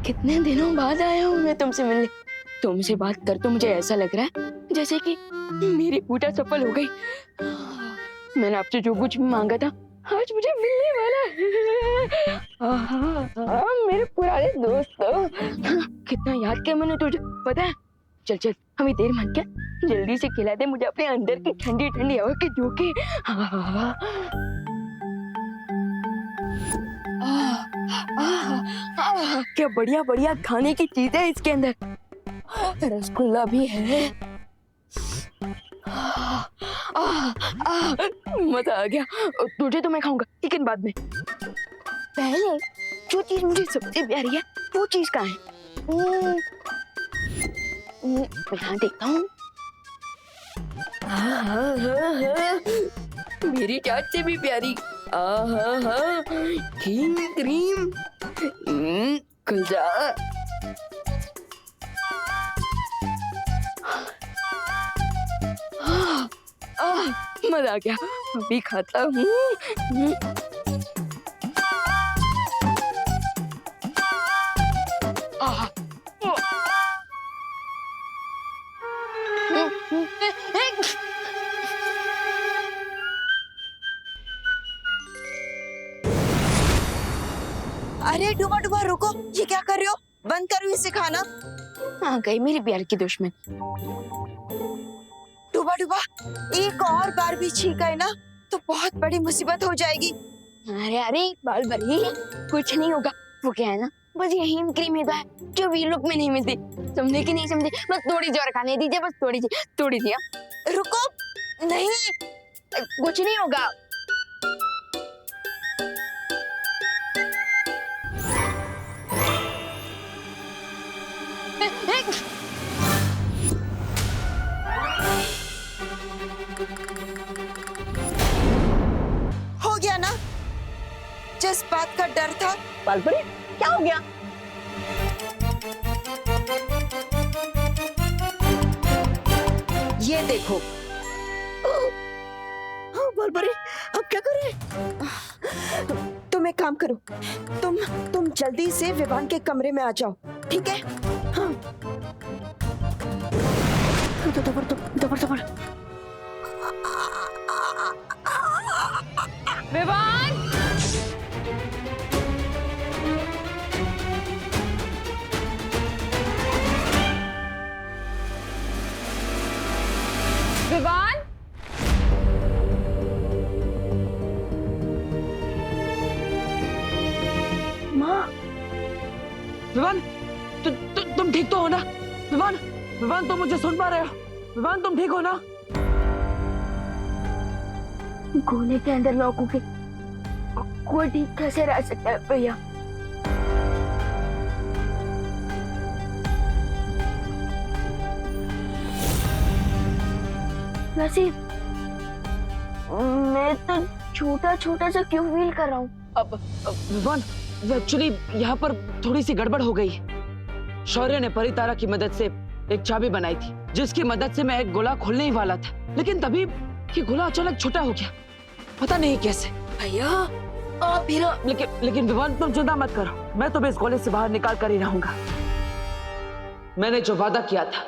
कितने दिनों बाद आया हूँ मैं तुमसे मिलने। तुमसे बात कर तो मुझे ऐसा लग रहा है जैसे कि मेरी पूजा सफल हो गई। मैंने आपसे जो कुछ भी मांगा था आज मुझे मिलने वाला है। मेरे पुराने दोस्तों, कितना याद किया मैंने तुझे, पता है? चल चल, हमें देर मत क्या, जल्दी से खिला दे मुझे अपने अंदर की ठंडी ठंडी हवा के झोंके। क्या बढ़िया बढ़िया खाने की चीजें है इसके अंदर। रसगुल्ला भी है। मजा आ गया। तुझे तो मैं खाऊंगा लेकिन बाद में। पहले जो चीज मुझे सबसे प्यारी है वो चीज कहाँ है? यहाँ देखता हूँ। मेरी चाट से भी प्यारी। क्रीम क्रीम खुल जा। मजा आ गया, अभी खाता हूँ। अरे डुबा डुबा रुको, ये क्या कर रहे हो? बंद करो इसे खाना। आ गई मेरी प्यार की दुश्मन। डुबा डुबा एक और बार भी छींका है ना तो बहुत बड़ी मुसीबत हो जाएगी। अरे अरे बाल भरी, कुछ नहीं होगा। वो क्या है ना, बस ये हीम क्रीम है जो वीर लोग में नहीं मिलती। समझे कि नहीं समझे? बस थोड़ी सी और खाने दीजिए, बस थोड़ी सी। रुको, नहीं कुछ नहीं होगा। हो गया ना जिस बात का डर था। बालपरी क्या हो गया? ये देखो। बालपरी अब क्या करें? तुम एक काम करो, तुम जल्दी से विवान के कमरे में आ जाओ, ठीक है? हाँ। दबर। विवान! विवान! माँ! विवान, तुम ठीक तो हो ना? विवान तुम मुझे सुन पा रहे हो? विवान तुम ठीक हो ना? गोले के अंदर लॉक हो के कोई ठीक कैसे रह सकता है भैया? वैसे मैं तो छोटा छोटा सा क्यों फील कर रहा हूँ? अब विवान, एक्चुअली यहाँ पर थोड़ी सी गड़बड़ हो गई। शौर्य ने परितारा की मदद से एक चाबी बनाई थी जिसकी मदद से मैं एक गोला खोलने ही वाला था, लेकिन तभी ये गोला अचानक छोटा हो गया, पता नहीं कैसे। भैया आप भी ना। लेकिन विवान तुम चिंता मत करो, मैं तुम्हें इस गोले से बाहर निकाल कर ही रहूंगा। मैंने जो वादा किया था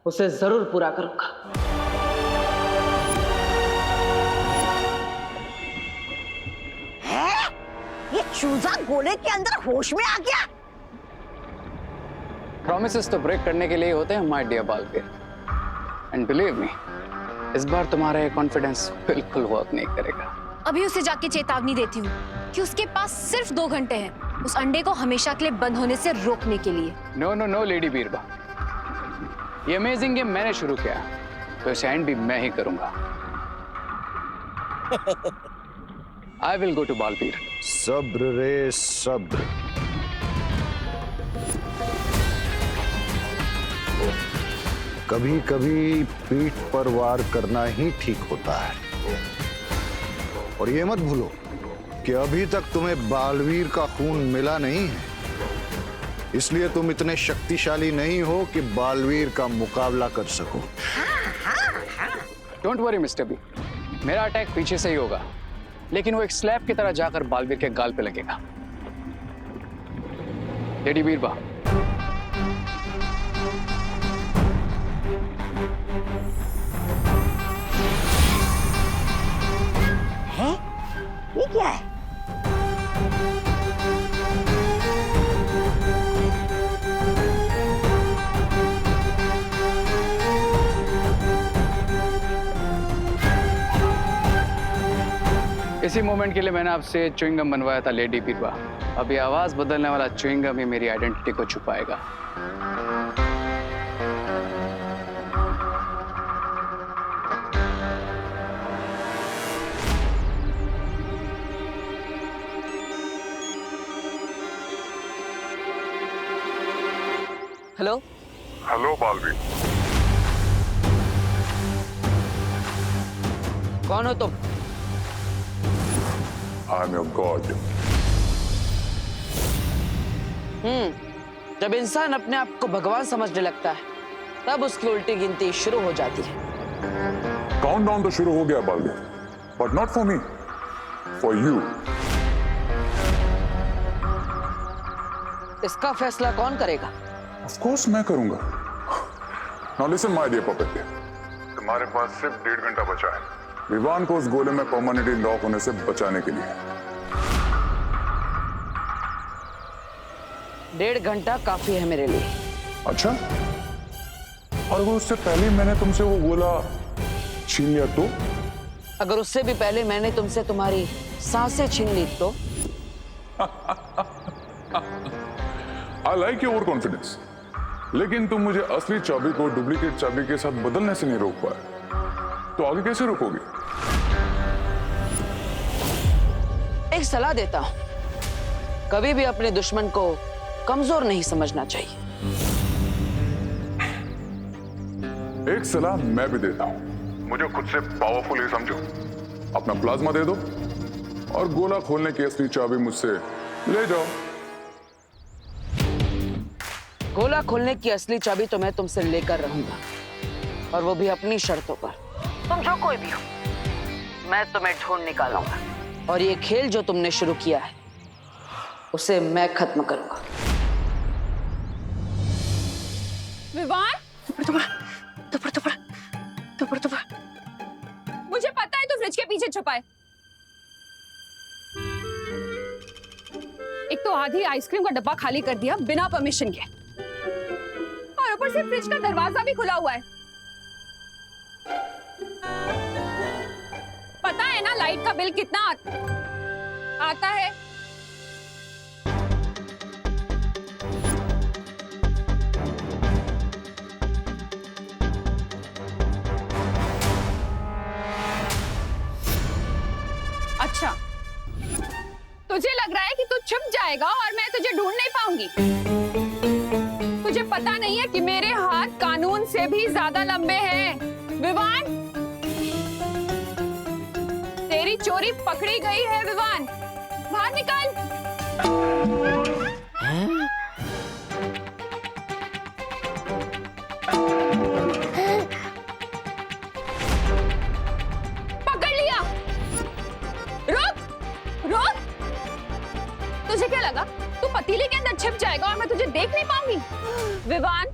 उसे जरूर पूरा करूंगा। है? ये चूजा गोले के अंदर होश में आ गया। प्रॉमिसेस तो ब्रेक करने के लिए होते हैं my dear Baalveer, and believe me, इस बार तुम्हारा ये कॉन्फिडेंस बिल्कुल वर्क नहीं करेगा। अभी उसे जाके चेतावनी देती हूँ कि उसके पास सिर्फ 2 घंटे हैं उस अंडे को हमेशा के लिए बंद होने से रोकने के लिए। नो लेडी बीरबा, ये अमेजिंग गेम मैंने शुरू किया तो इसे एंड भी मैं ही करूंगा। I will go to Baalveer. सब्र रे सब्र। कभी कभी पीठ पर वार करना ही ठीक होता है। और ये मत भूलो कि अभी तक तुम्हें बालवीर का खून मिला नहीं है, इसलिए तुम इतने शक्तिशाली नहीं हो कि बालवीर का मुकाबला कर सको। डोंट वरी मिस्टर बी, मेरा अटैक पीछे से ही होगा, लेकिन वो एक स्लैब की तरह जाकर बालवीर के गाल पे लगेगा। लेडी बीरबा, है? ये क्या है? इसी मोमेंट के लिए मैंने आपसे च्युइंगम बनवाया था लेडी बीरबा। अब ये आवाज बदलने वाला च्युइंगम ही मेरी आइडेंटिटी को छुपाएगा। हेलो हेलो बालवीर, कौन हो तुम? I am your God. जब इंसान अपने आप को भगवान समझने लगता है तब उसकी उल्टी गिनती शुरू हो जाती है। काउंटडाउन तो शुरू हो गया Baalveer, but not for me, for you. इसका फैसला कौन करेगा? ऑफ कोर्स मैं करूंगा। Now listen my dear puppet, तुम्हारे पास सिर्फ 1.5 घंटा बचा है विवान को उस गोले में परमानेंटली लॉक होने से बचाने के लिए। 1.5 घंटा काफी है मेरे लिए। अच्छा, और अगर उससे पहले मैंने तुमसे वो गोला छीन लिया तो? अगर उससे भी पहले मैंने तुमसे तुम्हारी सांसें छीन ली तो? I like your over confidence, लेकिन तुम मुझे असली चाबी को डुप्लीकेट चाबी के साथ बदलने से नहीं रोक पाए, तो आगे कैसे रोकोगे? एक सलाह देता हूं, कभी भी अपने दुश्मन को कमजोर नहीं समझना चाहिए। एक सलाह मैं भी देता हूं, मुझे खुद से पावरफुल ही समझो। अपना प्लाज्मा दे दो और गोला खोलने की असली चाबी मुझसे ले जाओ। गोला खोलने की असली चाबी तो मैं तुमसे लेकर रहूंगा, और वो भी अपनी शर्तों पर। तुम जो कोई भी हो, मैं तुम्हें ढूंढ निकालूंगा, और ये खेल जो तुमने शुरू किया है उसे मैं खत्म करूंगा। विवान, मुझे पता है तू फ्रिज के पीछे छुपा है। एक तो आधी आइसक्रीम का डब्बा खाली कर दिया बिना परमिशन के, और ऊपर से फ्रिज का दरवाजा भी खुला हुआ है। पता है ना लाइट का बिल कितना आता है? अच्छा, तुझे लग रहा है कि तू छुप जाएगा और मैं तुझे ढूंढ नहीं पाऊंगी। तुझे पता नहीं है कि मेरे हाथ कानून से भी ज्यादा लंबे हैं। विवान, तेरी चोरी पकड़ी गई है। विवान, बाहर निकल। पकड़ लिया। रुक, रुक। तुझे क्या लगा तू पतीले के अंदर छिप जाएगा और मैं तुझे देख नहीं पाऊंगी? विवान,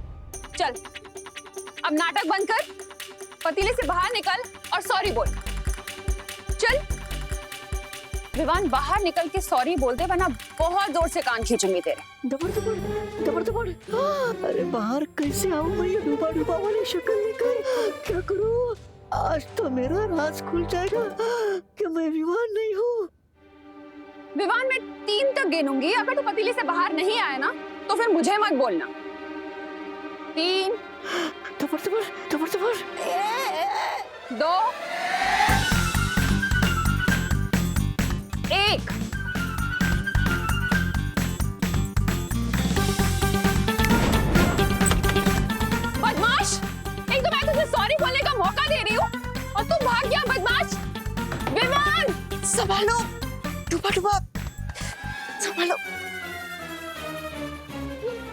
चल अब नाटक बंद कर, पतीले से बाहर निकल और सॉरी बोल। चल विवान, बाहर निकल के सॉरी बोल दे, वरना बहुत जोर से कान खींचूंगी तेरे। दबड़। अरे बाहर कैसे आऊं मैं? ये डूबा वाली शक्ल लेकर क्या करूं? आज तो मेरा राज खुल जाएगा कि मैं विवान नहीं हूँ। विवान, मैं 3 तक गिनूंगी, अगर तू पतीले से बाहर नहीं आया ना तो फिर मुझे मत बोलना। 3, दबड़ 2, 1। बदमाश, एक तो मैं तुझे सॉरी बोलने का मौका दे रही हूँ और तू भाग गया। बदमाश। विवान, संभालो, डूबा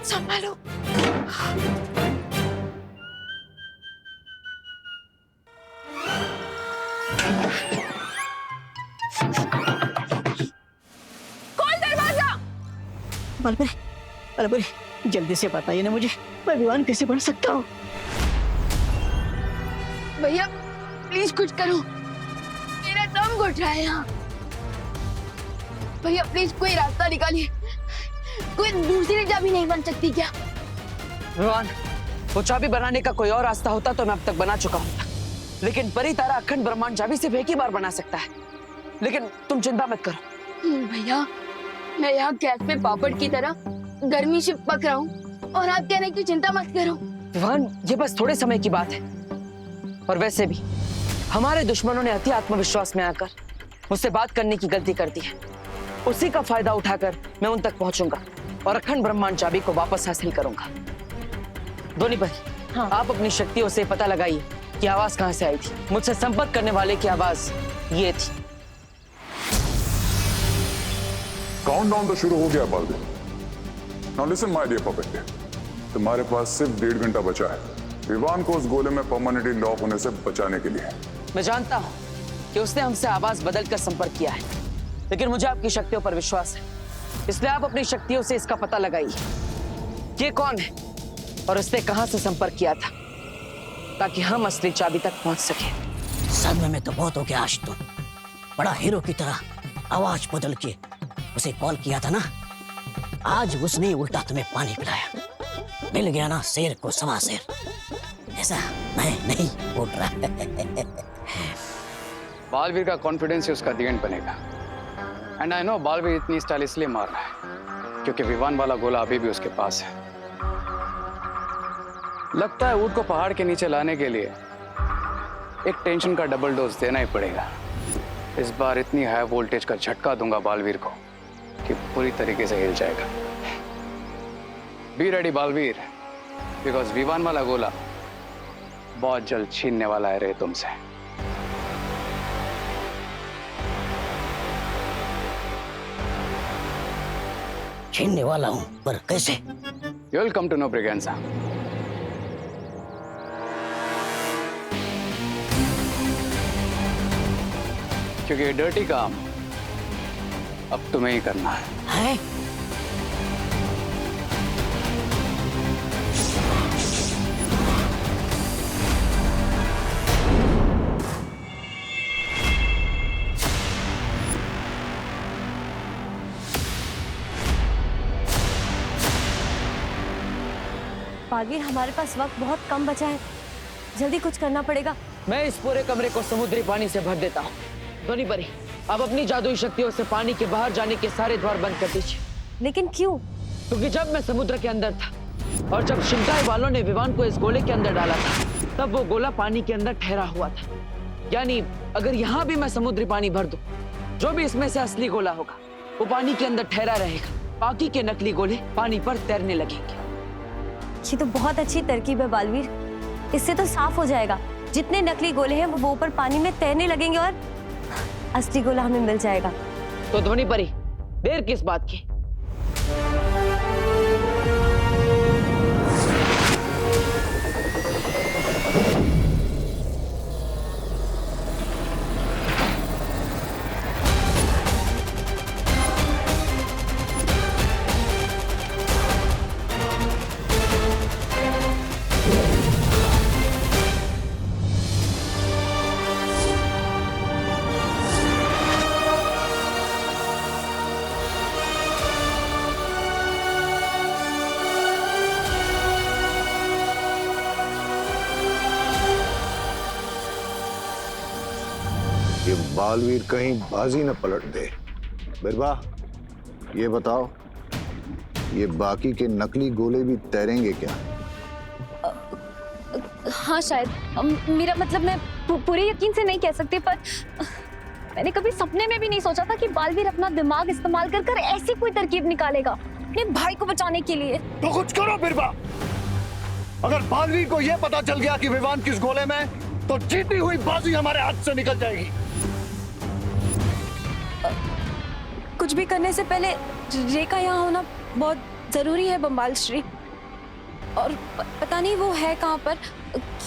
संभालो। खोल दरवाजा। बलबीर, अरे भाई जल्दी से बताइए ना मुझे, मैं विवान कैसे बन सकता हूँ? भैया प्लीज कुछ करो, मेरा दम घुट रहा है यहाँ। भैया प्लीज कोई रास्ता निकालिए, कोई दूसरी चाबी नहीं बन सकती क्या? विवान, वो चाबी बनाने का कोई और रास्ता होता तो मैं अब तक बना चुका हूँ, लेकिन परी तारा अखंड ब्रह्मांड चाबी सिर्फ एक ही बार बना सकता है। लेकिन तुम चिंता मत करो। भैया मैं यहाँ गैस पे पापड़ की तरह गर्मी से पक रहा हूँ और आप कह रहे हैं कि चिंता मत करो। विवान, ये बस थोड़े समय की बात है, और वैसे भी हमारे दुश्मनों ने अति आत्मविश्वास में आकर मुझसे बात करने की गलती कर दी है। उसी का फायदा उठाकर मैं उन तक पहुंचूंगा और अखंड ब्रह्मांड चाबी को वापस हासिल करूंगा। ध्वनि भाई, हाँ। आप अपनी शक्तियों से पता लगाइए कि आवाज कहां से आई थी। मुझसे संपर्क करने वाले की आवाज ये थी। काउंटडाउन तो शुरू हो गया Baalveer. Now listen my dear puppet, तुम्हारे पास सिर्फ 1.5 घंटा बचा है विवान को उस गोले में परमानेंटली लॉक होने से बचाने के लिए। मैं जानता हूं कि उसने हमसे आवाज बदलकर संपर्क किया है, लेकिन मुझे आपकी शक्तियों पर विश्वास है, इसलिए आप अपनी शक्तियों से इसका पता लगाइए ये कौन है और उसने कहां से संपर्क किया था, ताकि हम असली चाबी तक पहुंच सके। सदमे में तो बहुत हो गया आज तो। बड़ा हीरो की तरह आवाज बदल के उसे कॉल किया था ना, आज उसने उल्टा तुम्हें पानी पिलाया। मिल गया ना शेर को सवा शेर, ऐसा मैं नहीं बोल रहा। बालवीर का कॉन्फिडेंस ही उसका दी एंड बनेगा। एंड आई नो बालवीर इतनी स्टाइल इसलिए मार रहा है क्योंकि विवान वाला गोला अभी भी उसके पास है। लगता है ऊँट को पहाड़ के नीचे लाने के लिए एक टेंशन का डबल डोज देना ही पड़ेगा। इस बार इतनी हाई वोल्टेज का झटका दूंगा बालवीर को कि पूरी तरीके से हिल जाएगा। Be ready Baalveer, because Vivaan वाला गोला बहुत जल्द छीनने वाला है रे तुमसे। छीनने वाला हूँ, पर कैसे? You will come to know Briganza. क्योंकि ये डर्टी काम अब तुम्हें ही करना है। बालवीर, हमारे पास वक्त बहुत कम बचा है, जल्दी कुछ करना पड़ेगा। मैं इस पूरे कमरे को समुद्री पानी से भर देता हूँ। ध्वनि परी, आप अपनी जादुई शक्तियों से पानी के बाहर जाने के सारे द्वार बंद कर दीजिए। लेकिन क्यों? क्योंकि जब मैं समुद्र के अंदर था और जब शिंकाई वालों ने विवान को इस गोले के अंदर डाला था, तब वो गोला पानी के अंदर ठहरा हुआ था। यानी अगर यहाँ भी मैं समुद्री पानी भर दूं, जो भी इसमें से असली गोला होगा वो पानी के अंदर ठहरा रहेगा, बाकी के नकली गोले पानी पर तैरने लगेंगे। ये तो बहुत अच्छी तरकीब है बालवीर, इससे तो साफ हो जाएगा जितने नकली गोले हैं वो ऊपर पानी में तैरने लगेंगे और असली गोला हमें मिल जाएगा। तो ध्वनि परी, देर किस बात की? ये बालवीर कहीं बाजी न पलट दे। बिरबा, ये बताओ, ये बाकी के नकली गोले भी तैरेंगे क्या? हाँ शायद, मेरा मतलब मैं पूरे यकीन से नहीं कह सकती, पर मैंने कभी सपने में भी नहीं सोचा था कि बालवीर अपना दिमाग इस्तेमाल कर कर ऐसी कोई तरकीब निकालेगा अपने भाई को बचाने के लिए। तो कुछ करो बिरबा। अगर बालवीर को यह पता चल गया कि विवान किस गोले में, तो जीती हुई बाजी हमारे हाथ से निकल जाएगी। कुछ भी करने से पहले रेखा यहाँ होना बहुत जरूरी है बम्बाल श्री, और पता नहीं वो है कहाँ पर,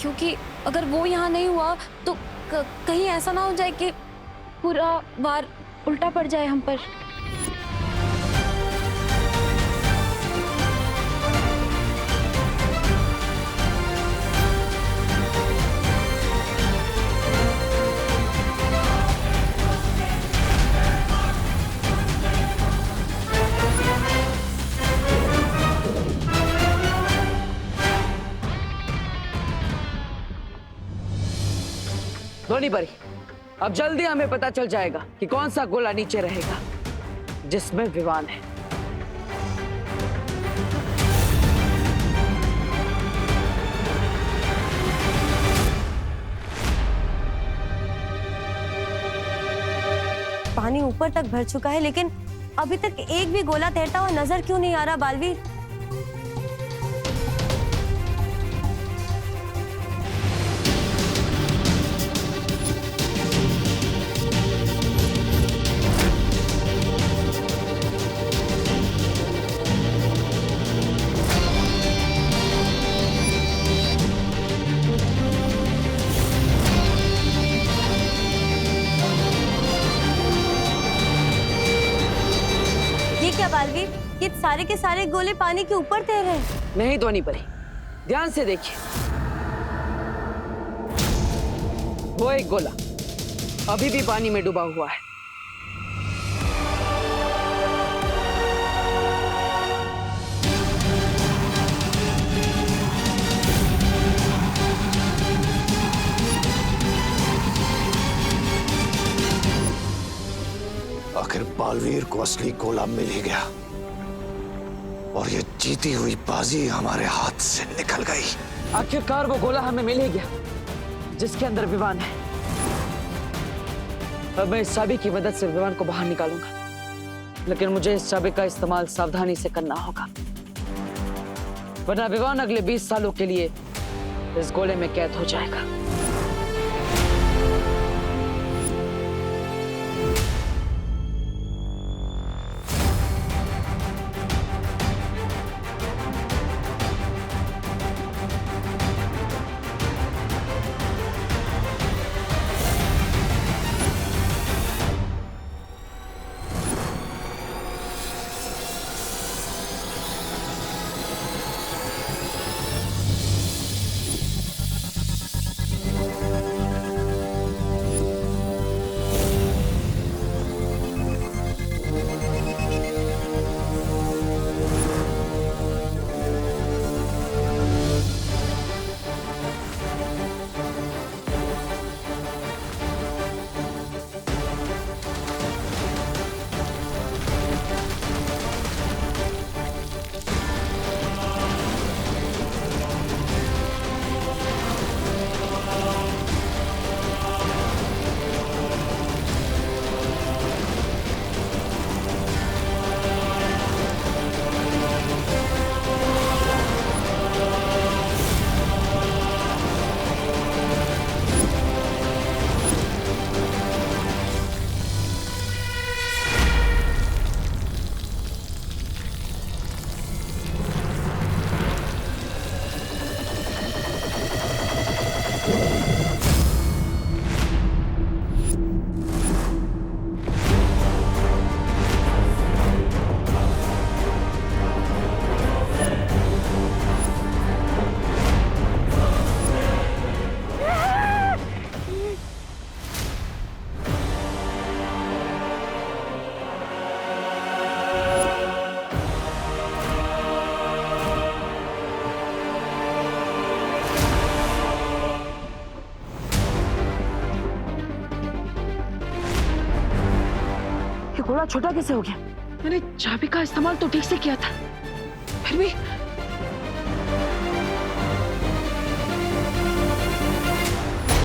क्योंकि अगर वो यहाँ नहीं हुआ तो कहीं ऐसा ना हो जाए कि पूरा वार उल्टा पड़ जाए हम पर। धोनी परी, अब जल्दी हमें पता चल जाएगा कि कौन सा गोला नीचे रहेगा जिसमें विवान है। पानी ऊपर तक भर चुका है, लेकिन अभी तक एक भी गोला तैरता हुआ नजर क्यों नहीं आ रहा बालवीर? क्या बालवीर, ये सारे के सारे गोले पानी के ऊपर तैर रहे हैं? नहीं धोनी परी, ध्यान से देखिए। वो एक गोला अभी भी पानी में डूबा हुआ है। आखिर बालवीर को असली गोला मिल ही गया और ये जीती हुई बाजी हमारे हाथ से निकल गई। आखिरकार वो गोला हमें मिल ही गया जिसके अंदर विवान है। अब मैं इस चाबी की मदद से विवान को बाहर निकालूंगा, लेकिन मुझे इस चाबी का इस्तेमाल सावधानी से करना होगा, वरना विवान अगले 20 सालों के लिए इस गोले में कैद हो जाएगा। गोला छोटा कैसे हो गया? मैंने चाबी का इस्तेमाल तो ठीक से किया था, फिर भी